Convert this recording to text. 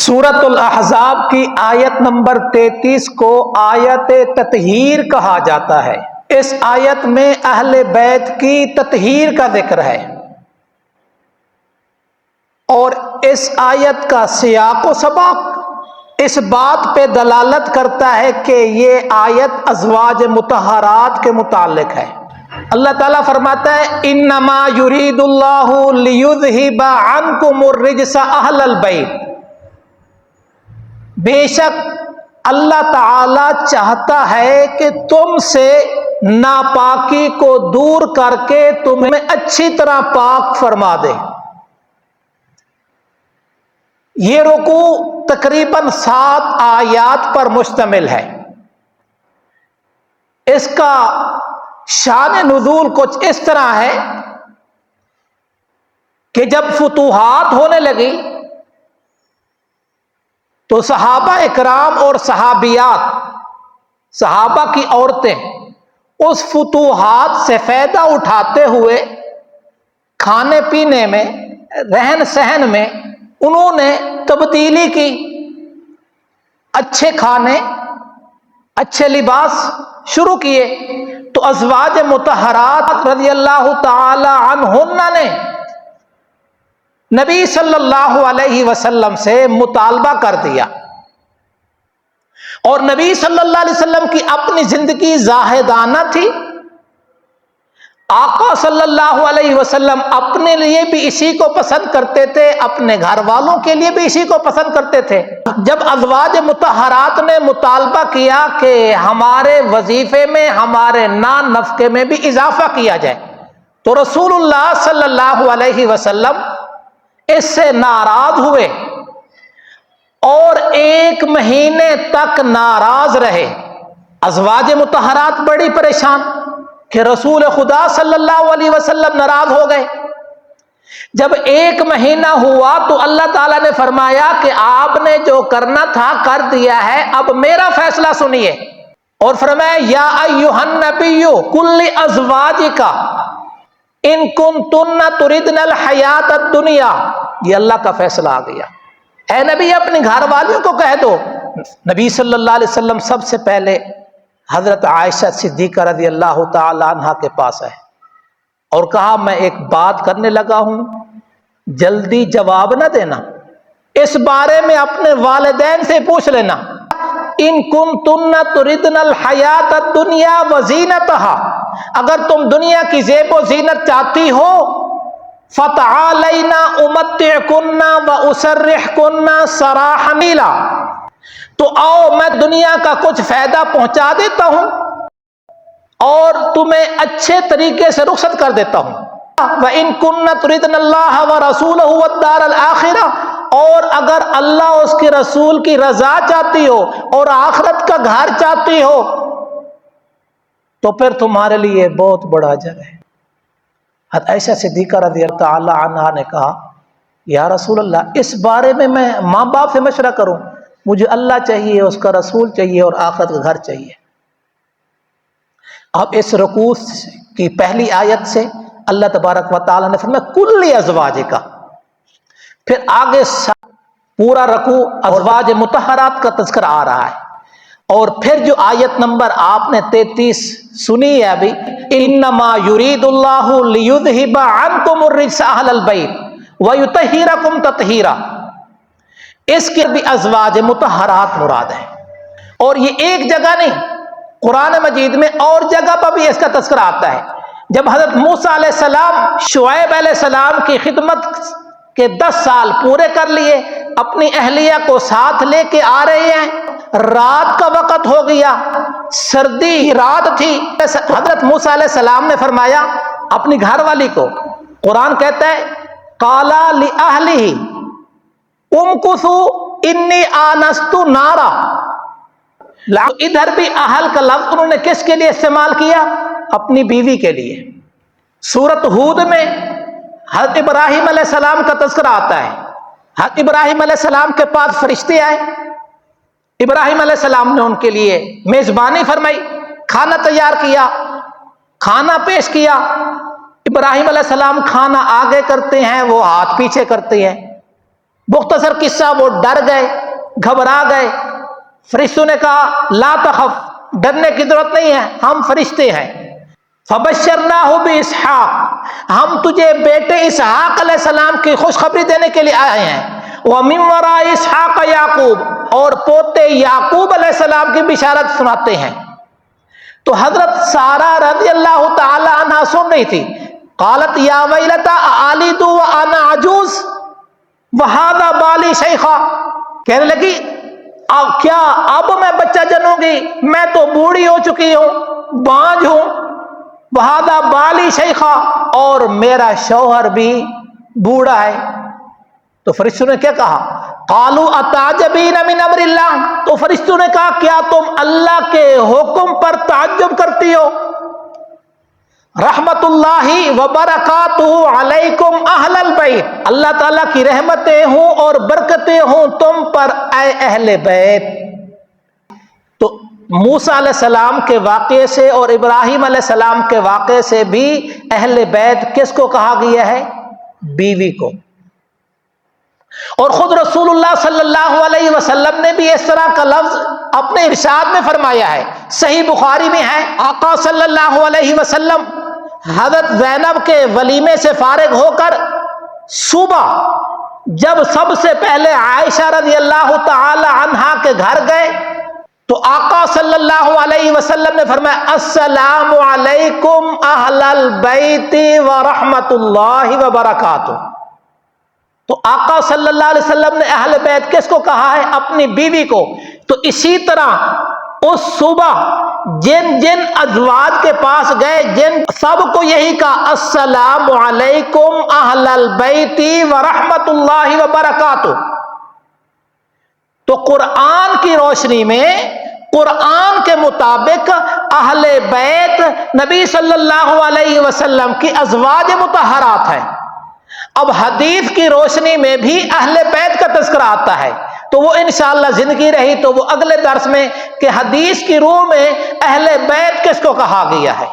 سورۃ الاحزاب کی آیت نمبر 33 کو آیت تطہیر کہا جاتا ہے۔ اس آیت میں اہل بیت کی تطہیر کا ذکر ہے، اور اس آیت کا سیاق و سباق اس بات پہ دلالت کرتا ہے کہ یہ آیت ازواج مطہرات کے متعلق ہے۔ اللہ تعالیٰ فرماتا ہے انما یرید اللہ لیذہب عنکم الرجس اہل البیت، بے شک اللہ تعالی چاہتا ہے کہ تم سے ناپاکی کو دور کر کے تمہیں اچھی طرح پاک فرما دے۔ یہ رکوع تقریباً 7 آیات پر مشتمل ہے۔ اس کا شان نزول کچھ اس طرح ہے کہ جب فتوحات ہونے لگی تو صحابہ اکرام اور صحابیات، صحابہ کی عورتیں اس فتوحات سے فائدہ اٹھاتے ہوئے کھانے پینے میں، رہن سہن میں انہوں نے تبدیلی کی، اچھے کھانے، اچھے لباس شروع کیے۔ تو ازواج مطہرات رضی اللہ تعالی عنہن نے نبی صلی اللہ علیہ وسلم سے مطالبہ کر دیا، اور نبی صلی اللہ علیہ وسلم کی اپنی زندگی زاہدانہ تھی۔ آقا صلی اللہ علیہ وسلم اپنے لیے بھی اسی کو پسند کرتے تھے، اپنے گھر والوں کے لیے بھی اسی کو پسند کرتے تھے۔ جب ازواج مطہرات نے مطالبہ کیا کہ ہمارے وظیفے میں، ہمارے نان نفقے میں بھی اضافہ کیا جائے، تو رسول اللہ صلی اللہ علیہ وسلم اس سے ناراض ہوئے اور 1 مہینے تک ناراض رہے۔ ازواج مطہرات بڑی پریشان کہ رسول خدا صلی اللہ علیہ وسلم ناراض ہو گئے۔ جب 1 مہینہ ہوا تو اللہ تعالیٰ نے فرمایا کہ آپ نے جو کرنا تھا کر دیا ہے، اب میرا فیصلہ سنیے، اور فرمایا یا ایھا النبی قل لازواجک ان کنتن تردن الحیات الدنیا۔ یہ اللہ کا فیصلہ آ گیا، اے نبی اپنی گھر والیوں کو کہہ دو۔ نبی صلی اللہ علیہ وسلم سب سے پہلے حضرت عائشہ صدیقہ رضی اللہ تعالی عنہا کے پاس آئے اور کہا میں ایک بات کرنے لگا ہوں، جلدی جواب نہ دینا، اس بارے میں اپنے والدین سے پوچھ لینا۔ ان کنتن تردن الحیات الدنیا وزینتہا، اگر تم دنیا کی زیب و زینت چاہتی ہو، فتعالینا امتعکن واسرحکن سراحا جمیلا، تو آؤ میں دنیا کا کچھ فائدہ پہنچا دیتا ہوں اور تمہیں اچھے طریقے سے رخصت کر دیتا ہوں۔ وَإِن كُنَّ تُرِدْنَ اللَّهَ وَرَسُولَهُ وَالدَّارَ الْآخِرَةَ، اور اگر اللہ اور اس کے رسول کی رضا چاہتی ہو اور آخرت کا گھر چاہتی ہو تو پھر تمہارے لیے بہت بڑا اجر ہے۔ حضرت عائشہ صدیقہ رضی اللہ تعالی عنہا نے کہا یا رسول اللہ، اس بارے میں ماں باپ سے مشورہ کروں؟ مجھے اللہ چاہیے، اس کا رسول چاہیے اور آخرت کا گھر چاہیے۔ اب اس رکوع کی پہلی آیت سے اللہ تبارک و تعالی نے فرمایا کل ازواجک، پھر آگے پورا رکوع ازواج مطہرات کا تذکرہ آ رہا ہے، اور پھر جو آیت نمبر آپ نے 33 سنی ہے ابھی، انما یرید اللہ لیذہب عنکم الرجس اہل البیت ویطہرکم تطہیرا، اس کے بھی ازواج مطہرات مراد ہے۔ اور یہ ایک جگہ نہیں، قرآن مجید میں اور جگہ پر بھی اس کا تذکرہ آتا ہے۔ جب حضرت موسیٰ علیہ السلام شعیب علیہ السلام کی خدمت کے 10 سال پورے کر لیے، اپنی اہلیہ کو ساتھ لے کے آ رہے ہیں، رات کا وقت ہو گیا، سردی رات تھی، حضرت موسیٰ علیہ السلام نے فرمایا اپنی گھر والی کو، قرآن کہتا ہے قالا لأہلہ امکثوا انی آنست نارا، ادھر بھی اہل کا لفظ انہوں نے کس کے لیے استعمال کیا؟ اپنی بیوی کے لیے۔ سورۃ ہود میں حضرت ابراہیم علیہ السلام کا تذکرہ آتا ہے۔ حضرت ابراہیم علیہ السلام کے پاس فرشتے آئے، ابراہیم علیہ السلام نے ان کے لیے میزبانی فرمائی، کھانا تیار کیا، کھانا پیش کیا۔ ابراہیم علیہ السلام کھانا آگے کرتے ہیں، وہ ہاتھ پیچھے کرتے ہیں۔ مختصر قصہ، وہ ڈر گئے، گھبرا گئے۔ فرشتوں نے کہا لا تخف، ڈرنے کی ضرورت نہیں ہے، ہم فرشتے ہیں۔ فبشرناہ باسحاق، ہم تجھے بیٹے اسحاق علیہ السلام کی خوشخبری دینے کے لیے آئے ہیں۔ ومن وراء اسحاق یعقوب، اور پوتے یعقوب علیہ السلام کی بشارت سناتے ہیں۔ تو حضرت سارہ رضی اللہ تعالی عنہا سن رہی تھی۔ قالت یا ویلتا اعلد وانا عجوز وہذا بالی شیخا، کہنے لگی کیا اب میں بچہ جنوں گی؟ میں تو بوڑھی ہو چکی ہوں، بانجھ ہوں۔ وہذا بالی شیخا، اور میرا شوہر بھی بوڑھا ہے۔ تو فرشتوں نے کیا کہا؟ قالوا اتعجبین من امر اللہ، تو فرشتوں نے کہا کیا تم اللہ کے حکم پر تعجب کرتی ہو؟ رحمت اللہ وبرکاتہ علیکم اہل البیت، اللہ تعالیٰ کی رحمتیں ہوں اور برکتیں ہوں تم پر اے اہل بیت۔ تو موسیٰ علیہ السلام کے واقعے سے اور ابراہیم علیہ السلام کے واقعے سے بھی اہل بیت کس کو کہا گیا ہے؟ بیوی کو۔ اور خود رسول اللہ صلی اللہ علیہ وسلم نے بھی اس طرح کا لفظ اپنے ارشاد میں فرمایا ہے، صحیح بخاری میں ہے۔ آقا صلی اللہ علیہ وسلم حضرت زینب کے ولیمے سے فارغ ہو کر صبح جب سب سے پہلے عائشہ رضی اللہ تعالی عنہا کے گھر گئے تو آقا صلی اللہ علیہ وسلم نے فرمایا السلام علیکم اہل البیت ورحمت اللہ وبرکاتہ۔ تو آقا صلی اللہ علیہ وسلم نے اہل بیت کس کو کہا ہے؟ اپنی بیوی کو۔ تو اسی طرح اس صبح جن جن ازواج کے پاس گئے، جن سب کو یہی کہا السلام علیکم اہل البیت ورحمت اللہ وبرکاتہ۔ تو قرآن کی روشنی میں، قرآن کے مطابق اہل بیت نبی صلی اللہ علیہ وسلم کی ازواج مطہرات ہیں۔ اب حدیث کی روشنی میں بھی اہل بیت کا تذکرہ آتا ہے، تو وہ انشاءاللہ زندگی رہی تو وہ اگلے درس میں کہ حدیث کی روح میں اہل بیت کس کو کہا گیا ہے۔